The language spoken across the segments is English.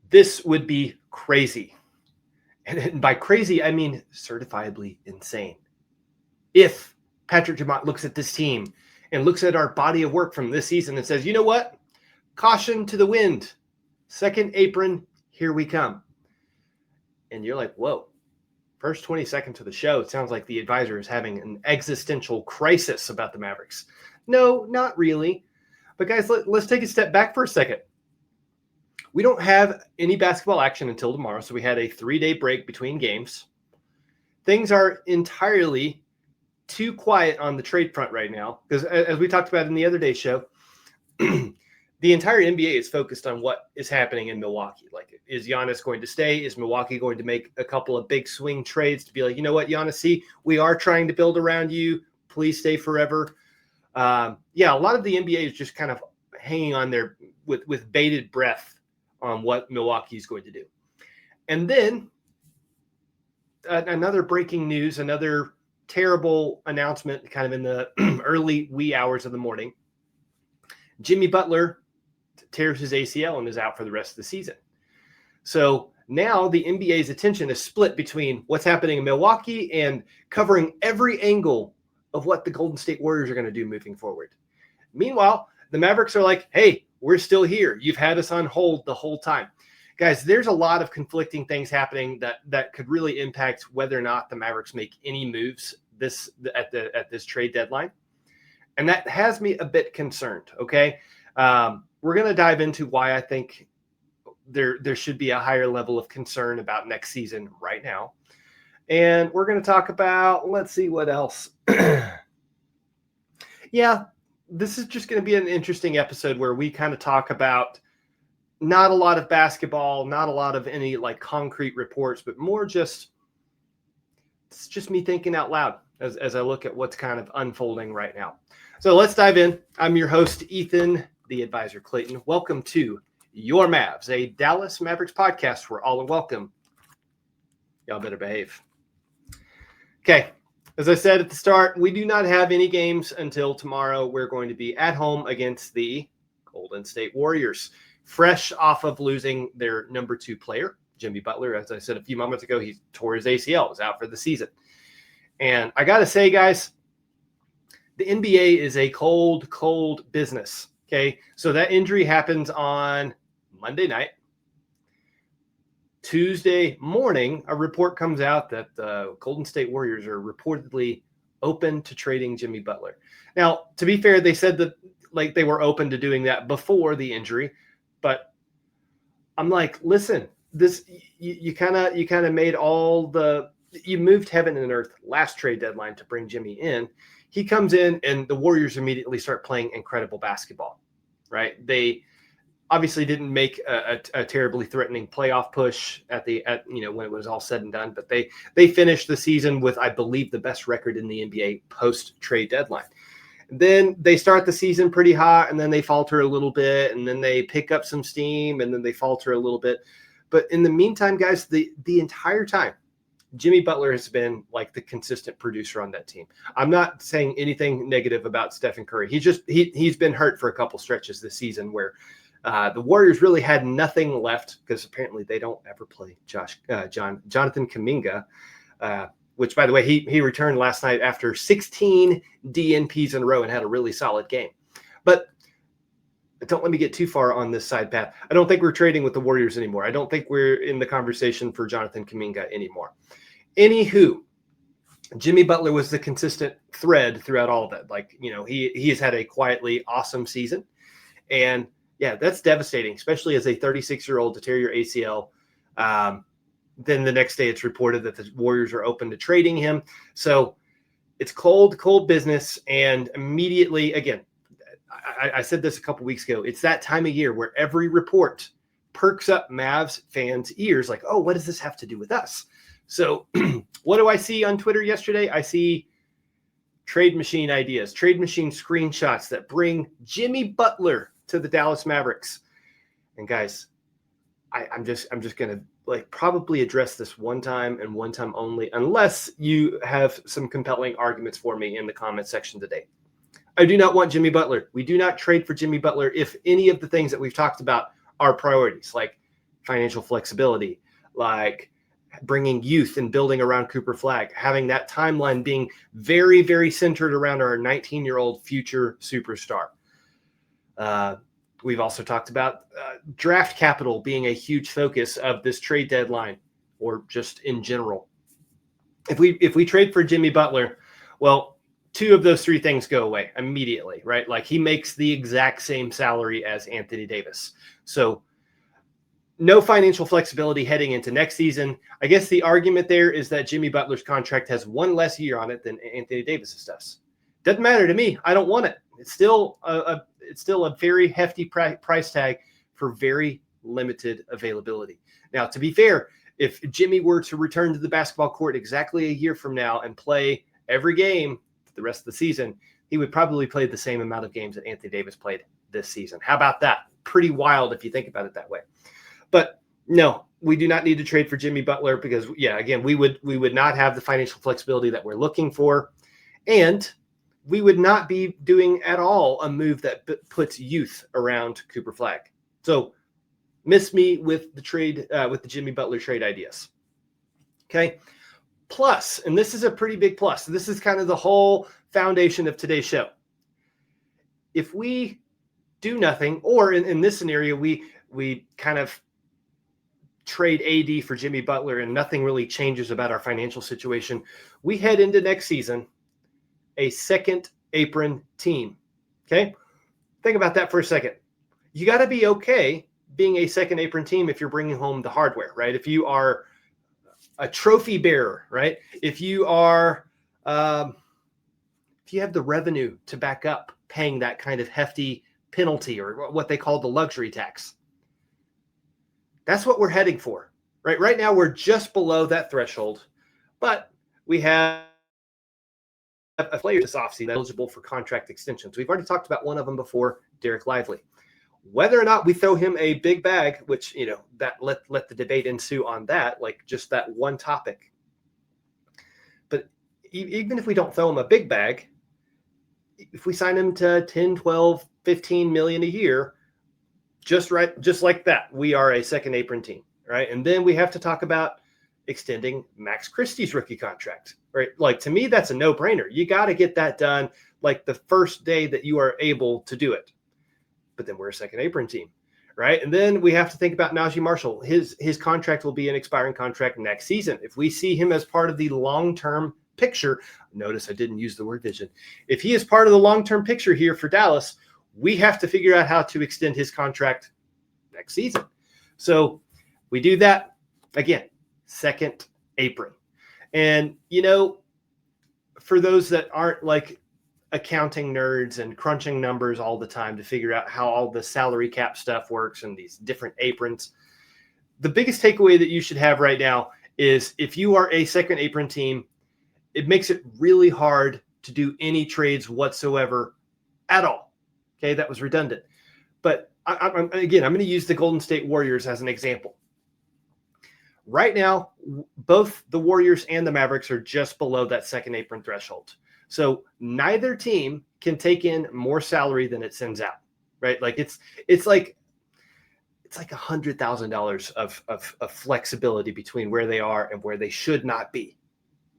This would be crazy. And by crazy, I mean certifiably insane. If Patrick Dumont looks at this team and looks at our body of work from this season and says, you know what? Caution to the wind. Second apron, here we come. And you're like, whoa. First 20 seconds of the show, it sounds like the advisor is having an existential crisis about the Mavericks. No, not really. But guys, let's take a step back for a second. We don't have any basketball action until tomorrow, so we had a 3-day break between games. Things are entirely too quiet on the trade front right now, because as we talked about in the other day's show, the entire NBA is focused on what is happening in Milwaukee. Like, is Giannis going to stay? Is Milwaukee going to make a couple of big swing trades to be like, you know what, Giannis, see, we are trying to build around you. Please stay forever. A lot of the NBA is just kind of hanging on there with bated breath on what Milwaukee is going to do. And then another breaking news, another terrible announcement kind of in the early wee hours of the morning. Jimmy Butler tears his ACL and is out for the rest of the season. So now the NBA's attention is split between what's happening in Milwaukee and covering every angle of what the Golden State Warriors are going to do moving forward. Meanwhile, the Mavericks are like, hey, we're still here. You've had us on hold the whole time. Guys, there's a lot of conflicting things happening that could really impact whether or not the Mavericks make any moves at this trade deadline. And that has me a bit concerned, okay? We're going to dive into why I think there should be a higher level of concern about next season right now. And we're going to talk about, let's see what else. This is just going to be an interesting episode where we kind of talk about not a lot of basketball, not a lot of any like concrete reports, but more it's just me thinking out loud as I look at what's kind of unfolding right now. So let's dive in. I'm your host, Ethan, the advisor Clayton. Welcome to Your Mavs, a Dallas Mavericks podcast where all are welcome. Y'all better behave. Okay. As I said at the start, we do not have any games until tomorrow. We're going to be at home against the Golden State Warriors, fresh off of losing their number 2 player, Jimmy Butler. As I said a few moments ago, he tore his ACL, was out for the season. And I got to say, guys, the NBA is a cold, cold business, okay? So that injury happens on Monday night. Tuesday morning, a report comes out that the Golden State Warriors are reportedly open to trading Jimmy Butler. Now, to be fair, they said that like they were open to doing that before the injury, but I'm like, listen, this you kind of made you moved heaven and earth last trade deadline to bring Jimmy in. He comes in and the Warriors immediately start playing incredible basketball, right? They obviously didn't make a terribly threatening playoff push when it was all said and done, but they finished the season with, I believe, the best record in the NBA post trade deadline. Then they start the season pretty hot, and then they falter a little bit, and then they pick up some steam, and then they falter a little bit. But in the meantime, guys, the entire time, Jimmy Butler has been like the consistent producer on that team. I'm not saying anything negative about Stephen Curry. He's been hurt for a couple stretches this season where the Warriors really had nothing left because apparently they don't ever play Jonathan Kuminga, which, by the way, he returned last night after 16 DNPs in a row and had a really solid game. But don't let me get too far on this side path. I don't think we're trading with the Warriors anymore. I don't think we're in the conversation for Jonathan Kuminga anymore. Anywho, Jimmy Butler was the consistent thread throughout all of that. Like, he has had a quietly awesome season. And yeah, that's devastating, especially as a 36-year-old to tear your ACL. Then the next day it's reported that the Warriors are open to trading him. So it's cold, cold business. And immediately, again, I said this a couple weeks ago, it's that time of year where every report perks up Mavs fans' ears like, oh, what does this have to do with us? So what do I see on Twitter yesterday? I see trade machine ideas, trade machine screenshots that bring Jimmy Butler to the Dallas Mavericks. And guys, I'm just going to probably address this one time and one time only, unless you have some compelling arguments for me in the comment section today. I do not want Jimmy Butler. We do not trade for Jimmy Butler if any of the things that we've talked about are priorities, like financial flexibility, like bringing youth and building around Cooper Flagg, having that timeline being very, very centered around our 19-year-old future superstar. We've also talked about draft capital being a huge focus of this trade deadline, or just in general. If we trade for Jimmy Butler, well, two of those three things go away immediately, right? Like, he makes the exact same salary as Anthony Davis. So no financial flexibility heading into next season. I guess the argument there is that Jimmy Butler's contract has one less year on it than Anthony Davis's does. Doesn't matter to me. I don't want it. It's still a very hefty price tag for very limited availability. Now, to be fair, if Jimmy were to return to the basketball court exactly a year from now and play every game for the rest of the season, he would probably play the same amount of games that Anthony Davis played this season. How about that? Pretty wild if you think about it that way. But no, we do not need to trade for Jimmy Butler because, yeah, again, we would not have the financial flexibility that we're looking for. And we would not be doing at all a move that puts youth around Cooper Flagg. So miss me with the trade, with the Jimmy Butler trade ideas. Okay. Plus, and this is a pretty big plus. This is kind of the whole foundation of today's show. If we do nothing, or in this scenario, we kind of trade AD for Jimmy Butler and nothing really changes about our financial situation, we head into next season a second apron team. Okay. Think about that for a second. You got to be okay being a second apron team if you're bringing home the hardware, right? If you are a trophy bearer, right? If you are, if you have the revenue to back up paying that kind of hefty penalty, or what they call the luxury tax. That's what we're heading for, right? Right now, we're just below that threshold, but we have a player this offseason eligible for contract extensions. We've already talked about one of them before, Derek Lively. Whether or not we throw him a big bag, which, that let the debate ensue on that, like just that one topic. But even if we don't throw him a big bag, if we sign him to 10, 12, 15 million a year, just like that, we are a second apron team, right? And then we have to talk about extending Max Christie's rookie contract, right? Like, to me, that's a no-brainer. You got to get that done like the first day that you are able to do it. But then we're a second apron team, right? And then we have to think about Najee Marshall. His contract will be an expiring contract next season. If we see him as part of the long-term picture, notice I didn't use the word vision. If he is part of the long-term picture here for Dallas, we have to figure out how to extend his contract next season. So we do that, again, second apron. And, for those that aren't like accounting nerds and crunching numbers all the time to figure out how all the salary cap stuff works and these different aprons, the biggest takeaway that you should have right now is if you are a second apron team, it makes it really hard to do any trades whatsoever at all. Okay, that was redundant. But I'm going to use the Golden State Warriors as an example. Right now, both the Warriors and the Mavericks are just below that second apron threshold. So neither team can take in more salary than it sends out, right? Like it's like $100,000 of flexibility between where they are and where they should not be.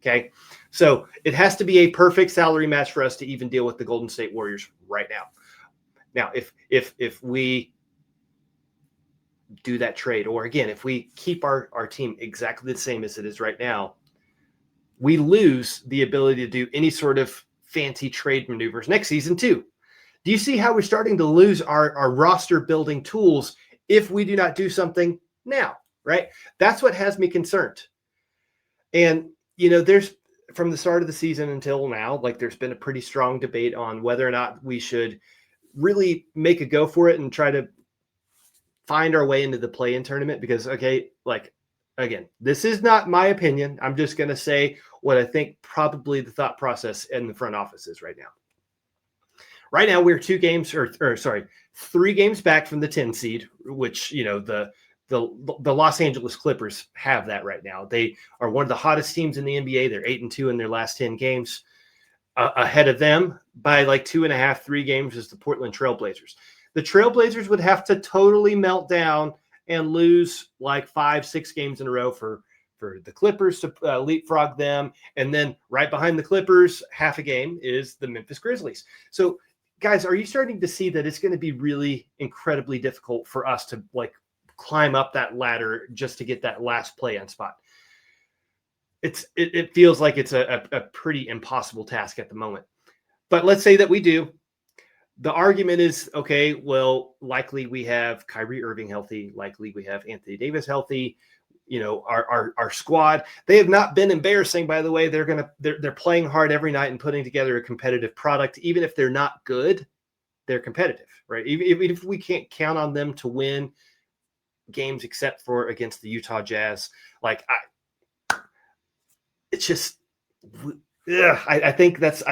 Okay, so it has to be a perfect salary match for us to even deal with the Golden State Warriors right now. Now, if we do that trade, or again, if we keep our team exactly the same as it is right now, we lose the ability to do any sort of fancy trade maneuvers next season too. Do you see how we're starting to lose our roster building tools if we do not do something now, right? That's what has me concerned. And, there's, from the start of the season until now, like, there's been a pretty strong debate on whether or not we should really make a go for it and try to find our way into the play-in tournament, because, okay, like, again, this is not my opinion. I'm just going to say what I think probably the thought process in the front office is right now. Right now, we're 3 games back from the 10 seed, which, the Los Angeles Clippers have that right now. They are one of the hottest teams in the NBA. They're 8-2 in their last 10 games. Ahead of them by like 2.5, 3 games is the Portland Trailblazers. The Trailblazers would have to totally melt down and lose like 5-6 games in a row for the Clippers to leapfrog them. And then right behind the Clippers, half a game is the Memphis Grizzlies. So guys, are you starting to see that it's going to be really incredibly difficult for us to like climb up that ladder just to get that last play-in spot? It feels like it's a pretty impossible task at the moment. But let's say that we do. The argument is, okay, well, likely we have Kyrie Irving healthy. Likely we have Anthony Davis healthy. You know, our squad, they have not been embarrassing, by the way. They're playing hard every night and putting together a competitive product. Even if they're not good, they're competitive, right? Even if we can't count on them to win games except for against the Utah Jazz, like it's just, yeah, I think that's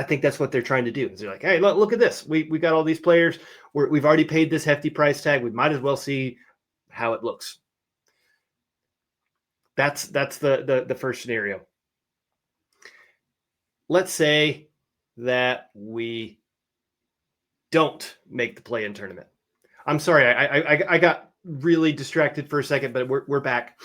what they're trying to do. Is they're like, hey, look at this. We got all these players. We've already paid this hefty price tag. We might as well see how it looks. That's the first scenario. Let's say that we don't make the play-in tournament. I'm sorry, I got really distracted for a second, but we're back.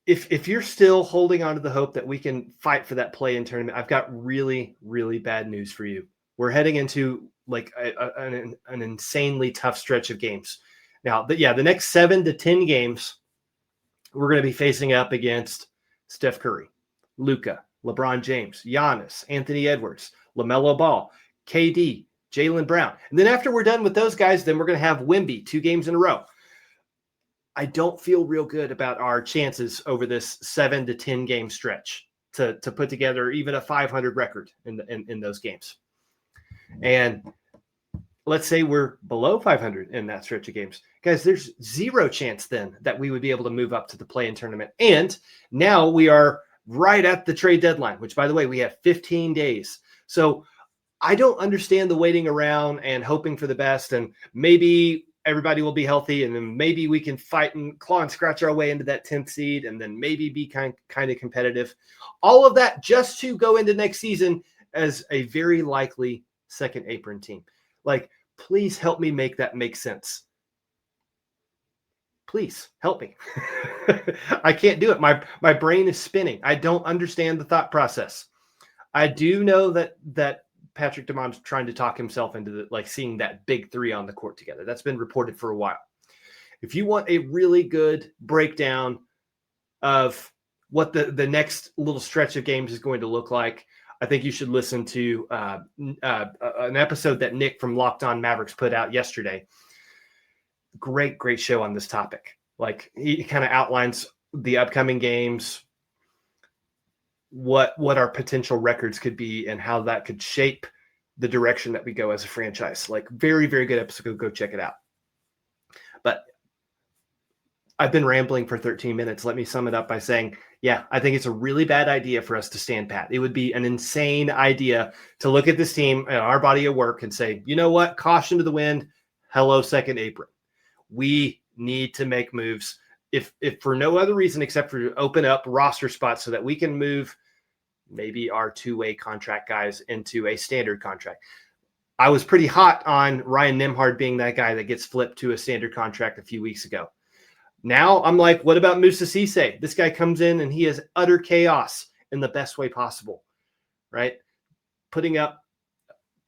If you're still holding on to the hope that we can fight for that play-in tournament, I've got really, really bad news for you. We're heading into like an insanely tough stretch of games. Now, the next 7 to 10 games, we're going to be facing up against Steph Curry, Luka, LeBron James, Giannis, Anthony Edwards, LaMelo Ball, KD, Jaylen Brown. And then after we're done with those guys, then we're going to have Wemby 2 games in a row. I don't feel real good about our chances over this 7 to 10 game stretch to put together even a 500 record in those games. And let's say we're below 500 in that stretch of games. Guys, there's zero chance then that we would be able to move up to the play-in tournament. And now we are right at the trade deadline, which, by the way, we have 15 days. So I don't understand the waiting around and hoping for the best, and maybe everybody will be healthy, and then maybe we can fight and claw and scratch our way into that 10th seed, and then maybe be kind of competitive. All of that just to go into next season as a very likely second apron team. Like, please help me make that make sense. Please help me. I can't do it. My brain is spinning. I don't understand the thought process. I do know that Patrick DeMond's trying to talk himself into seeing that big 3 on the court together. That's been reported for a while. If you want a really good breakdown of what the next little stretch of games is going to look like, I think you should listen to an episode that Nick from Locked On Mavericks put out yesterday. Great show on this topic. Like, he kind of outlines the upcoming games, what our potential records could be, and how that could shape the direction that we go as a franchise. Like, very, very good episode. Go check it out. But I've been rambling for 13 minutes. Let me sum it up by saying, yeah, I think it's a really bad idea for us to stand pat. It would be an insane idea to look at this team and our body of work and say, you know what? Caution to the wind. Hello, second apron. We need to make moves, if for no other reason except for to open up roster spots so that we can move maybe our 2-way contract guys into a standard contract. I was pretty hot on Ryan Nembhard being that guy that gets flipped to a standard contract a few weeks ago. Now I'm like, what about Musa Cisse? This guy comes in and he is utter chaos in the best way possible, right? Putting up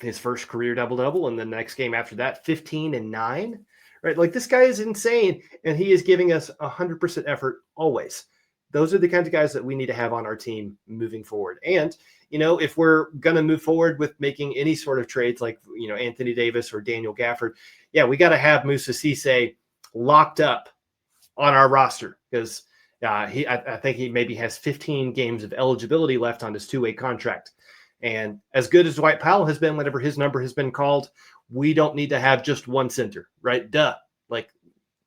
his first career double-double, and the next game after that, 15 and 9, right? Like, this guy is insane, and he is giving us 100% effort always. Those are the kinds of guys that we need to have on our team moving forward. And, you know, if we're going to move forward with making any sort of trades like, you know, Anthony Davis or Daniel Gafford, yeah, we got to have Musa Cisse locked up on our roster, because I think he maybe has 15 games of eligibility left on his 2-way contract. And as good as Dwight Powell has been whenever his number has been called, we don't need to have just one center, right? Duh. Like,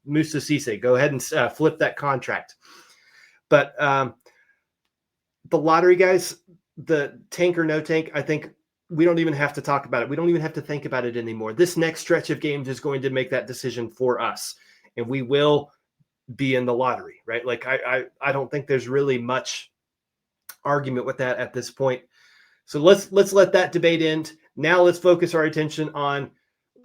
Musa Cisse, go ahead and flip that contract. But the lottery, guys, the tank or no tank, I think we don't even have to talk about it. We don't even have to think about it anymore. This next stretch of games is going to make that decision for us, and we will be in the lottery, right? Like, I don't think there's really much argument with that at this point. So let's let that debate end. Now let's focus our attention on,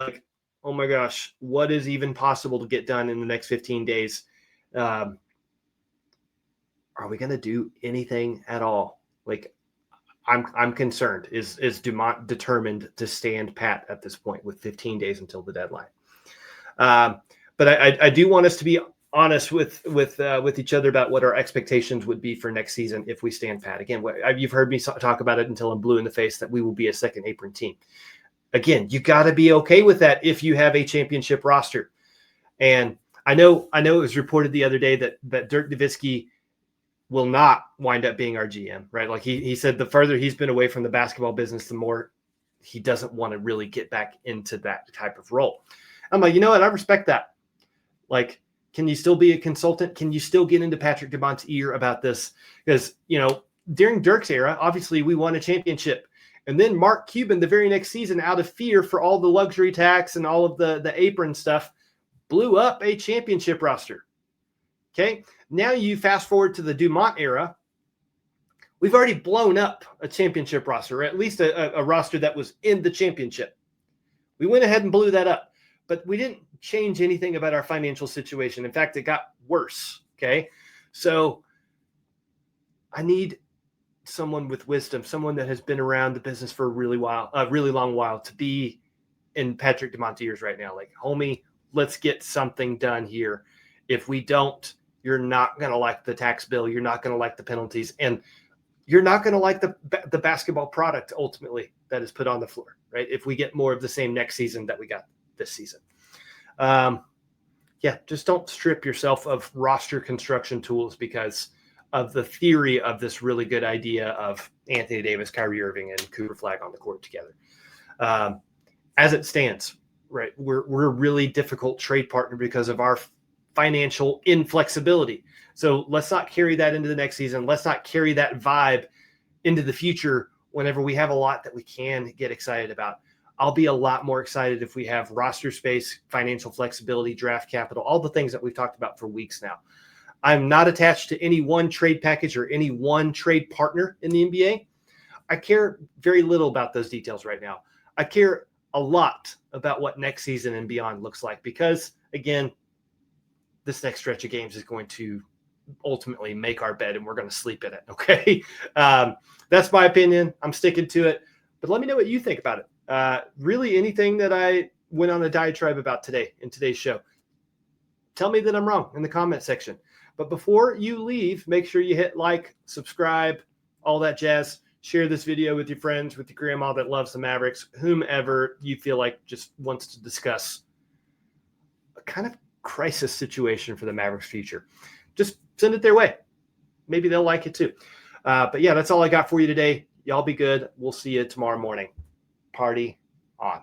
like, oh my gosh, what is even possible to get done in the next 15 days? Are we going to do anything at all? Like, I'm concerned. Is Dumont determined to stand pat at this point with 15 days until the deadline? But I do want us to be honest with each other about what our expectations would be for next season if we stand pat. Again, you've heard me talk about it until I'm blue in the face that we will be a second apron team. Again, you got to be okay with that if you have a championship roster. And I know it was reported the other day that Dirk Nowitzki will not wind up being our GM, right? Like he said, the further he's been away from the basketball business, the more he doesn't want to really get back into that type of role. I'm like, you know what? I respect that. Like, can you still be a consultant? Can you still get into Patrick Dumont's ear about this? Because, during Dirk's era, obviously we won a championship. And then Mark Cuban, the very next season, out of fear for all the luxury tax and all of the apron stuff, blew up a championship roster. Okay. Now you fast forward to the Dumont era. We've already blown up a championship roster, or at least a roster that was in the championship. We went ahead and blew that up, but we didn't change anything about our financial situation. In fact, it got worse. Okay. So I need someone with wisdom, someone that has been around the business for a really long while to be in Patrick Dumont's ears right now. Like, homie, let's get something done here. If we don't, you're not going to like the tax bill. You're not going to like the penalties, and you're not going to like the basketball product ultimately that is put on the floor, right? If we get more of the same next season that we got this season. Just don't strip yourself of roster construction tools because of the theory of this really good idea of Anthony Davis, Kyrie Irving, and Cooper Flagg on the court together. As it stands, right, we're a really difficult trade partner because of our financial inflexibility. So let's not carry that into the next season. Let's not carry that vibe into the future whenever we have a lot that we can get excited about. I'll be a lot more excited if we have roster space, financial flexibility, draft capital, all the things that we've talked about for weeks now. I'm not attached to any one trade package or any one trade partner in the NBA. I care very little about those details right now. I care a lot about what next season and beyond looks like because, again, this next stretch of games is going to ultimately make our bed and we're going to sleep in it, okay? That's my opinion. I'm sticking to it. But let me know what you think about it. Really anything that I went on a diatribe about today in today's show, tell me that I'm wrong in the comment section. But before you leave, make sure you hit like, subscribe, all that jazz. Share this video with your friends, with your grandma that loves the Mavericks, whomever you feel like just wants to discuss a kind of crisis situation for the Mavericks' future. Just send it their way. Maybe they'll like it too. But yeah, that's all I got for you today. Y'all be good. We'll see you tomorrow morning. Party on.